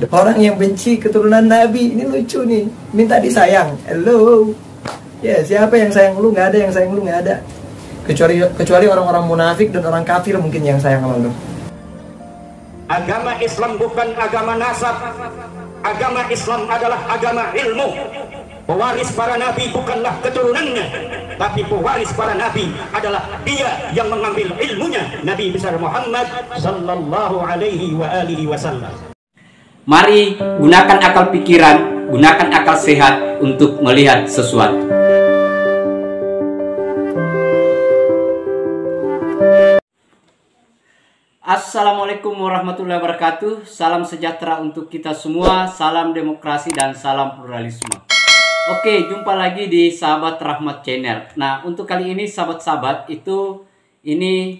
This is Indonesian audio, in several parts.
Orang yang benci keturunan Nabi, ini lucu nih, minta disayang. Hello, ya siapa yang sayang lu? Nggak ada yang sayang lu, nggak ada. Kecuali orang-orang munafik dan orang kafir mungkin yang sayang sama lu. Agama Islam bukan agama nasab. Agama Islam adalah agama ilmu. Pewaris para nabi bukanlah keturunannya, tapi pewaris para nabi adalah dia yang mengambil ilmunya, Nabi besar Muhammad sallallahu alaihi wasallam. Mari gunakan akal pikiran, gunakan akal sehat untuk melihat sesuatu. Assalamualaikum warahmatullahi wabarakatuh. Salam sejahtera untuk kita semua, salam demokrasi dan salam pluralisme. Oke, jumpa lagi di Sahabat Rahmat Channel. Nah, untuk kali ini sahabat-sahabat ini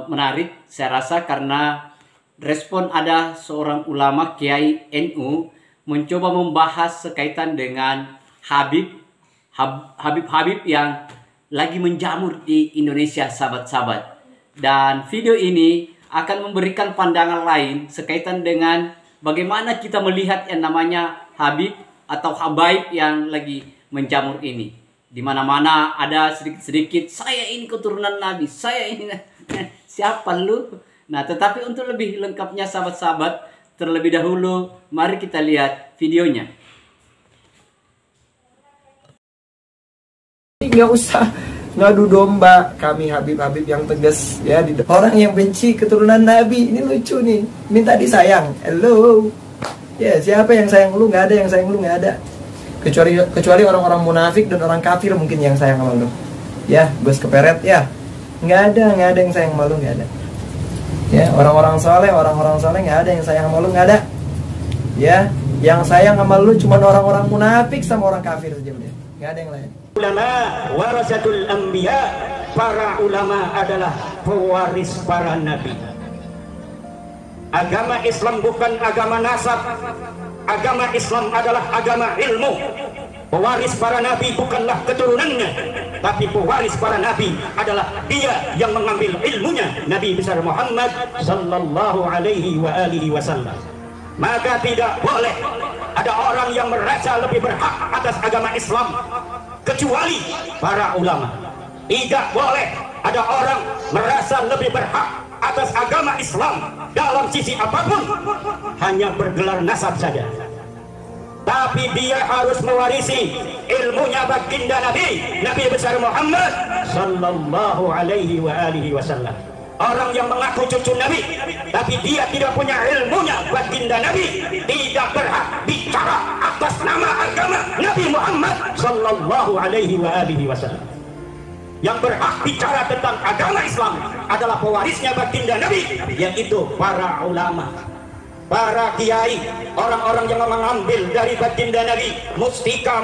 menarik saya rasa karena respon ada seorang ulama Kiai NU mencoba membahas sekaitan dengan Habib yang lagi menjamur di Indonesia, sahabat-sahabat. Dan video ini akan memberikan pandangan lain sekaitan dengan bagaimana kita melihat yang namanya Habib atau habaib yang lagi menjamur ini. Di mana-mana ada sedikit-sedikit, saya ini keturunan Nabi, saya ini siapa lu? Nah, tetapi untuk lebih lengkapnya sahabat-sahabat, terlebih dahulu mari kita lihat videonya. Nggak usah ngadu domba kami Habib-Habib yang tegas ya. Orang yang benci keturunan Nabi, ini lucu nih, minta disayang. Hello, ya siapa yang sayang lu? Nggak ada yang sayang lu, nggak ada. Kecuali orang-orang munafik dan orang kafir mungkin yang sayang sama lu. Ya, bos keperet ya. Nggak ada yang sayang sama lu, nggak ada. Ya, orang-orang soleh nggak ada yang sayang sama lu, nggak ada. Ya, yang sayang sama lu cuma orang-orang munafik sama orang kafir saja udah. Nggak ada yang lain. Ulama warasatul anbiya, para ulama adalah pewaris para nabi. Agama Islam bukan agama nasab. Agama Islam adalah agama ilmu. Pewaris para nabi bukanlah keturunannya, tapi pewaris para nabi adalah dia yang mengambil ilmunya, Nabi besar Muhammad sallallahu alaihi wasallam. Maka tidak boleh ada orang yang merasa lebih berhak atas agama Islam kecuali para ulama. Tidak boleh ada orang merasa lebih berhak atas agama Islam dalam sisi apapun, hanya bergelar nasab saja. Tapi dia harus mewarisi ilmunya baginda Nabi besar Muhammad sallallahu alaihi wasallam. Orang yang mengaku cucu Nabi tapi dia tidak punya ilmunya baginda Nabi tidak berhak bicara atas nama agama Nabi Muhammad sallallahu alaihi wasallam. Yang berhak bicara tentang agama Islam adalah pewarisnya baginda Nabi, yaitu para ulama, para kiai, orang-orang yang mengambil dari baginda Nabi mustika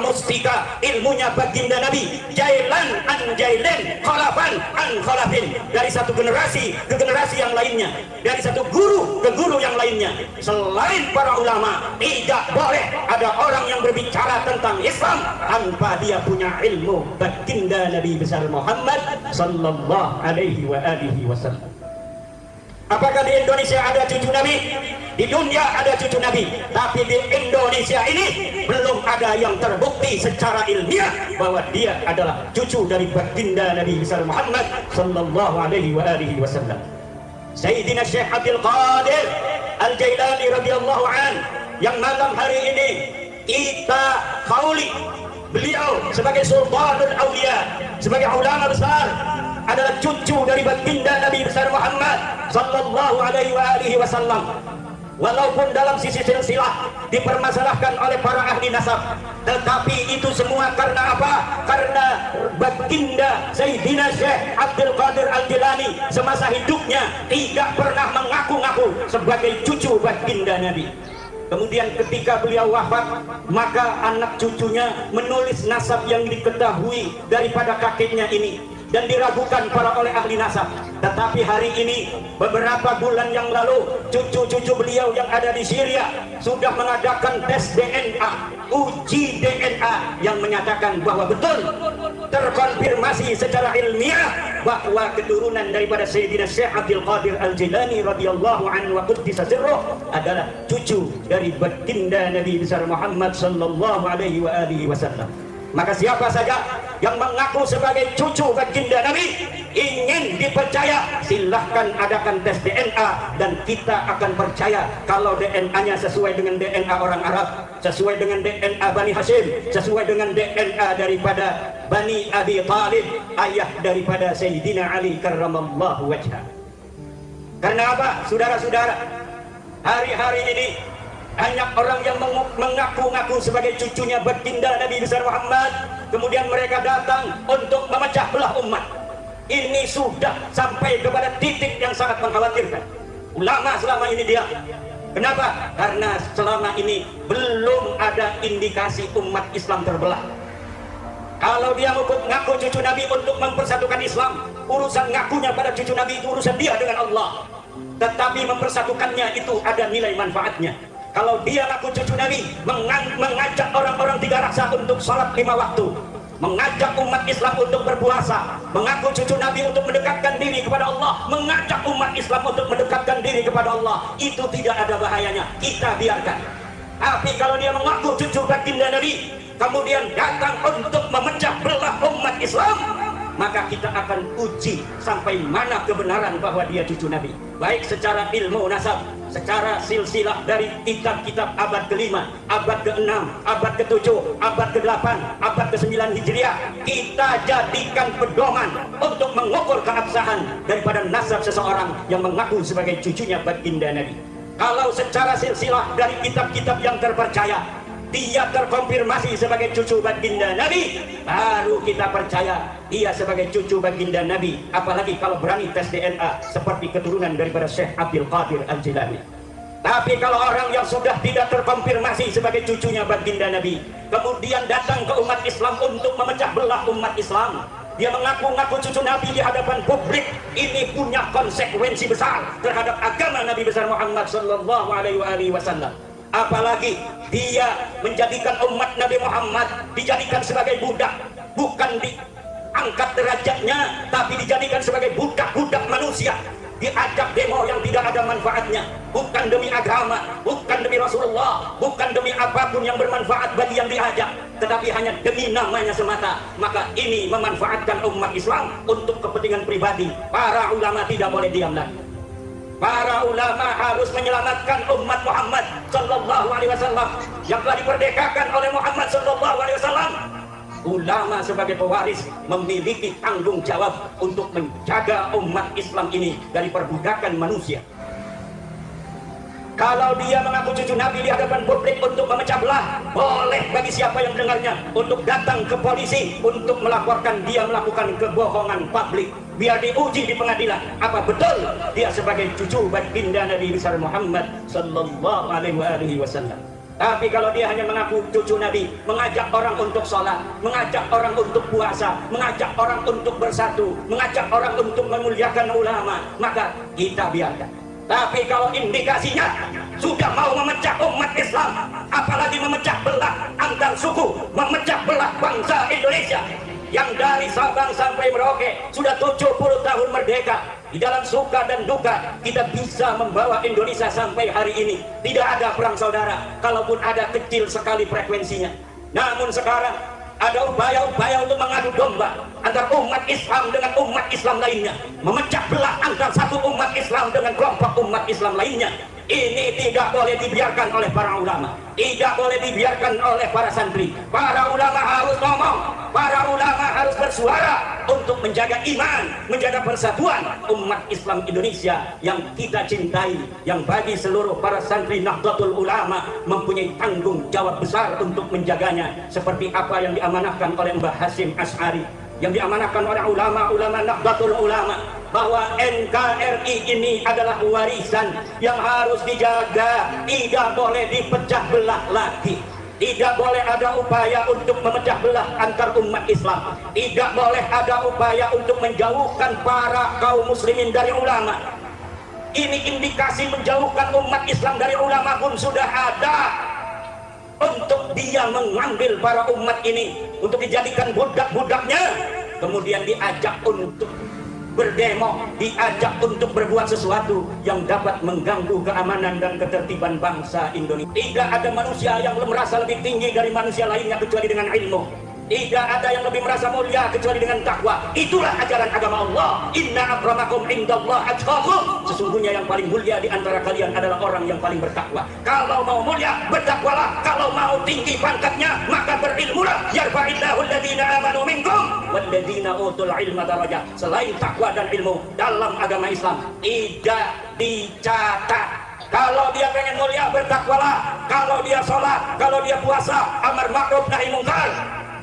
ilmunya baginda Nabi, jailan an jailin, khalafan an khalafin, dari satu generasi ke generasi yang lainnya, dari satu guru ke guru yang lainnya. Selain para ulama, tidak boleh ada orang yang berbicara tentang Islam tanpa dia punya ilmu baginda Nabi besar Muhammad sallallahu alaihi wasallam. Apakah di Indonesia ada cucu Nabi? Di dunia ada cucu Nabi, tapi di Indonesia ini belum ada yang terbukti secara ilmiah bahwa dia adalah cucu dari baginda Nabi besar Muhammad sallallahu alaihi wasallam. Sayyidina Syekh Abdul Qadir Al-Jailani radhiyallahu an, yang malam hari ini kita kauli beliau sebagai Sultanul Aulia, sebagai ulama besar, adalah cucu dari baginda Nabi besar Muhammad sallallahu alaihi wasallam. Walaupun dalam sisi silsilah dipermasalahkan oleh para ahli nasab, tetapi itu semua karena apa? Karena baginda Sayyidina Syekh Abdul Qadir Al-Jilani semasa hidupnya tidak pernah mengaku-ngaku sebagai cucu baginda Nabi. Kemudian ketika beliau wafat, maka anak cucunya menulis nasab yang diketahui daripada kakeknya ini. dan diragukan oleh ahli nasab. Tetapi hari ini, beberapa bulan yang lalu, cucu-cucu beliau yang ada di Syria sudah mengadakan tes DNA, uji DNA yang menyatakan bahwa betul terkonfirmasi secara ilmiah bahwa keturunan daripada Sayyidina Syekh Abdul Qadir Al-Jilani radhiyallahu anhu wa quddisa sirruh adalah cucu dari baginda Nabi besar Muhammad sallallahu alaihi wa alihi wasallam. Maka siapa saja yang mengaku sebagai cucu baginda Nabi ingin dipercaya, silahkan adakan tes DNA dan kita akan percaya kalau DNA-nya sesuai dengan DNA orang Arab, sesuai dengan DNA Bani Hashim, sesuai dengan DNA daripada Bani Abi Thalib, ayah daripada Sayyidina Ali karramallahu wajhah. Karena apa? Saudara-saudara, hari-hari ini banyak orang yang mengaku-ngaku sebagai cucunya baginda Nabi besar Muhammad, kemudian mereka datang untuk memecah belah umat. Ini sudah sampai kepada titik yang sangat mengkhawatirkan. Ulama selama ini diam. Kenapa? Karena selama ini belum ada indikasi umat Islam terbelah. Kalau dia ngaku cucu Nabi untuk mempersatukan Islam, urusan ngakunya pada cucu Nabi itu urusan dia dengan Allah. Tetapi mempersatukannya itu ada nilai manfaatnya. Kalau dia ngaku cucu Nabi, mengajak orang-orang 3 raksa untuk sholat 5 waktu, mengajak umat Islam untuk berpuasa, mengaku cucu Nabi untuk mendekatkan diri kepada Allah, mengajak umat Islam untuk mendekatkan diri kepada Allah, itu tidak ada bahayanya, kita biarkan. Tapi kalau dia mengaku cucu baginda Nabi, kemudian datang untuk memecah belah umat Islam, maka kita akan uji sampai mana kebenaran bahwa dia cucu Nabi, baik secara ilmu nasab, secara silsilah dari kitab-kitab abad ke-5, abad ke-6, abad ke-7, abad ke-8, abad ke-9 Hijriah. Kita jadikan pedoman untuk mengukur keabsahan daripada nasab seseorang yang mengaku sebagai cucunya baginda Nabi. Kalau secara silsilah dari kitab-kitab yang terpercaya dia terkonfirmasi sebagai cucu baginda Nabi, baru kita percaya dia sebagai cucu baginda Nabi. Apalagi kalau berani tes DNA seperti keturunan daripada Syekh Abdul Qadir Al-Jilani. Tapi kalau orang yang sudah tidak terkonfirmasi sebagai cucunya baginda Nabi, kemudian datang ke umat Islam untuk memecah belah umat Islam, dia mengaku-ngaku cucu Nabi di hadapan publik, ini punya konsekuensi besar terhadap agama Nabi besar Muhammad sallallahu alaihi wasallam. Apalagi dia menjadikan umat Nabi Muhammad dijadikan sebagai budak, bukan diangkat derajatnya, tapi dijadikan sebagai budak-budak manusia, diajak demo yang tidak ada manfaatnya, bukan demi agama, bukan demi Rasulullah, bukan demi apapun yang bermanfaat bagi yang diajak, tetapi hanya demi namanya semata. Maka ini memanfaatkan umat Islam untuk kepentingan pribadi. Para ulama tidak boleh diam lagi. Para ulama harus menyelamatkan umat Muhammad sallallahu alaihi wasallam yang telah diperdekakan oleh Muhammad sallallahu alaihi wasallam. Ulama sebagai pewaris memiliki tanggung jawab untuk menjaga umat Islam ini dari perbudakan manusia. Kalau dia mengaku cucu Nabi di hadapan publik untuk memecah belah, boleh bagi siapa yang mendengarnya untuk datang ke polisi untuk melaporkan dia melakukan kebohongan publik. Biar diuji di pengadilan, apa betul dia sebagai cucu baginda Nabi besar Muhammad sallallahu alaihi wasallam. Tapi kalau dia hanya mengaku cucu Nabi, mengajak orang untuk sholat, mengajak orang untuk puasa, mengajak orang untuk bersatu, mengajak orang untuk memuliakan ulama, maka kita biarkan. Tapi kalau indikasinya sudah mau memecah umat Islam, apalagi memecah belah antar suku, memecah belah bangsa Indonesia yang dari Sabang sampai Merauke sudah 70 tahun merdeka, di dalam suka dan duka kita bisa membawa Indonesia sampai hari ini. Tidak ada perang saudara, kalaupun ada kecil sekali frekuensinya. Namun sekarang ada upaya-upaya untuk mengadu domba antara umat Islam dengan umat Islam lainnya, memecah belah antara satu umat Islam dengan kelompok umat Islam lainnya. Ini tidak boleh dibiarkan oleh para ulama, tidak boleh dibiarkan oleh para santri. Para ulama harus ngomong, para ulama harus bersuara untuk menjaga iman, menjaga persatuan umat Islam Indonesia yang kita cintai, yang bagi seluruh para santri Nahdlatul Ulama mempunyai tanggung jawab besar untuk menjaganya, seperti apa yang diamanahkan oleh Mbah Hasyim Asy'ari, yang diamanahkan oleh ulama-ulama Nahdlatul Ulama, bahwa NKRI ini adalah warisan yang harus dijaga, tidak boleh dipecah belah lagi. Tidak boleh ada upaya untuk memecah belah antar umat Islam. Tidak boleh ada upaya untuk menjauhkan para kaum muslimin dari ulama. Ini indikasi menjauhkan umat Islam dari ulama pun sudah ada. Untuk dia mengambil para umat ini untuk dijadikan budak-budaknya, kemudian diajak untuk berdemo, diajak untuk berbuat sesuatu yang dapat mengganggu keamanan dan ketertiban bangsa Indonesia. Tidak ada manusia yang merasa lebih tinggi dari manusia lainnya kecuali dengan ilmu. Tidak ada yang lebih merasa mulia kecuali dengan takwa. Itulah ajaran agama Allah. Inna akramakum indallah atqakum. Sesungguhnya yang paling mulia di antara kalian adalah orang yang paling bertakwa. Kalau mau mulia, bertakwalah. Kalau mau tinggi pangkatnya, maka berilmulah. Yarfa'illahu alladhina amanu minkum walladhina utul ilma darajat. Selain takwa dan ilmu dalam agama Islam tidak dicatat. Kalau dia pengen mulia, bertakwalah. Kalau dia sholat, kalau dia puasa, amar ma'ruf nahi mungkar,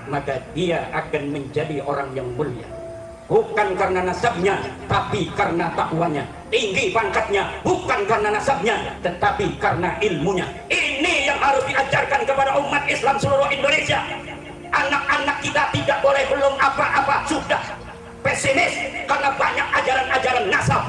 maka dia akan menjadi orang yang mulia. Bukan karena nasabnya, tapi karena takwanya. Tinggi pangkatnya, bukan karena nasabnya, tetapi karena ilmunya. Ini yang harus diajarkan kepada umat Islam seluruh Indonesia. Anak-anak kita tidak boleh belum apa-apa sudah pesimis karena banyak ajaran-ajaran nasab.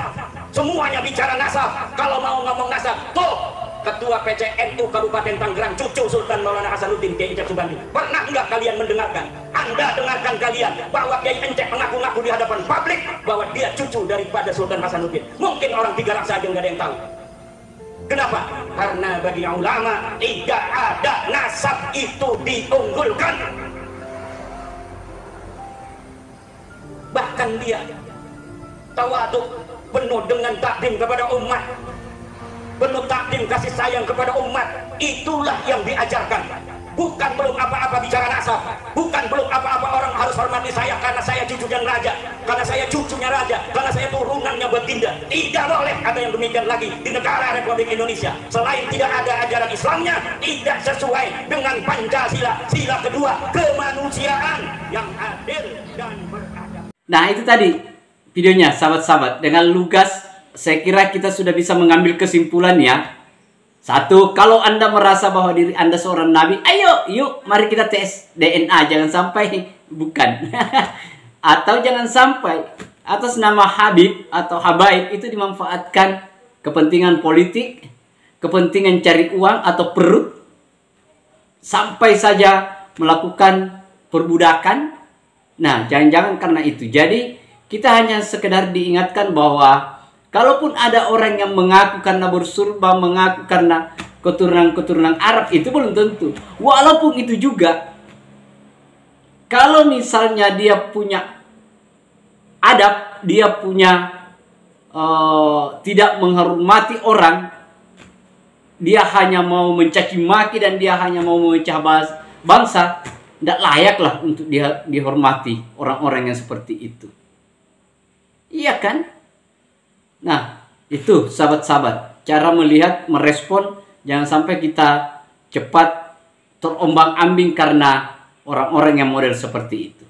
Semuanya bicara nasab. Kalau mau ngomong nasab, tuh Ketua PCNU Kabupaten Tangerang, cucu Sultan Maulana Hasanuddin Kiai Encep Subandi. Pernah nggak kalian mendengarkan? Anda dengarkan kalian bahwa Kiai Encep mengaku-ngaku di hadapan publik bahwa dia cucu daripada Sultan Hasanuddin. Mungkin orang Tiga Raksa aja nggak ada yang tahu. Kenapa? Karena bagi ulama tidak ada nasab itu diunggulkan. Bahkan dia tawaduk, penuh dengan takdim kepada umat, penuh takdim kasih sayang kepada umat. Itulah yang diajarkan. Bukan belum apa-apa bicara nasab, bukan belum apa-apa orang harus hormati saya karena saya cucunya raja, karena saya cucunya raja, karena saya turunannya baginda. Tidak boleh ada yang demikian lagi di negara Republik Indonesia. Selain tidak ada ajaran Islamnya, tidak sesuai dengan Pancasila, sila kedua, kemanusiaan yang adil dan beradab. Nah, itu tadi videonya, sahabat-sahabat. Dengan lugas saya kira kita sudah bisa mengambil kesimpulannya. Satu, kalau Anda merasa bahwa diri Anda seorang nabi, ayo, yuk, mari kita tes DNA. Jangan sampai bukan. Atau jangan sampai atas nama Habib atau Habaib itu dimanfaatkan kepentingan politik, kepentingan cari uang atau perut, sampai saja melakukan perbudakan. Nah, jangan-jangan karena itu. Jadi, kita hanya sekedar diingatkan bahwa kalaupun ada orang yang mengaku karena bersurba, mengaku karena keturunan-keturunan Arab, itu belum tentu. Walaupun itu juga, kalau misalnya dia punya adab, dia punya tidak menghormati orang, dia hanya mau mencaci maki dan dia hanya mau memecah bangsa, tidak layaklah untuk dia dihormati orang-orang yang seperti itu. Iya kan? Nah, itu sahabat-sahabat, cara melihat, merespon. Jangan sampai kita cepat terombang-ambing karena orang-orang yang model seperti itu.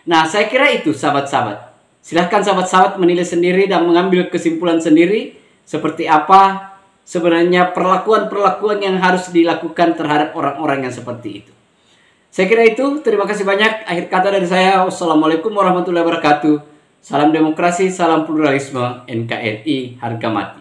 Nah, saya kira itu sahabat-sahabat. Silahkan sahabat-sahabat menilai sendiri dan mengambil kesimpulan sendiri seperti apa sebenarnya perlakuan-perlakuan yang harus dilakukan terhadap orang-orang yang seperti itu. Saya kira itu. Terima kasih banyak. Akhir kata dari saya, wassalamualaikum warahmatullahi wabarakatuh. Salam demokrasi, salam pluralisme, NKRI harga mati.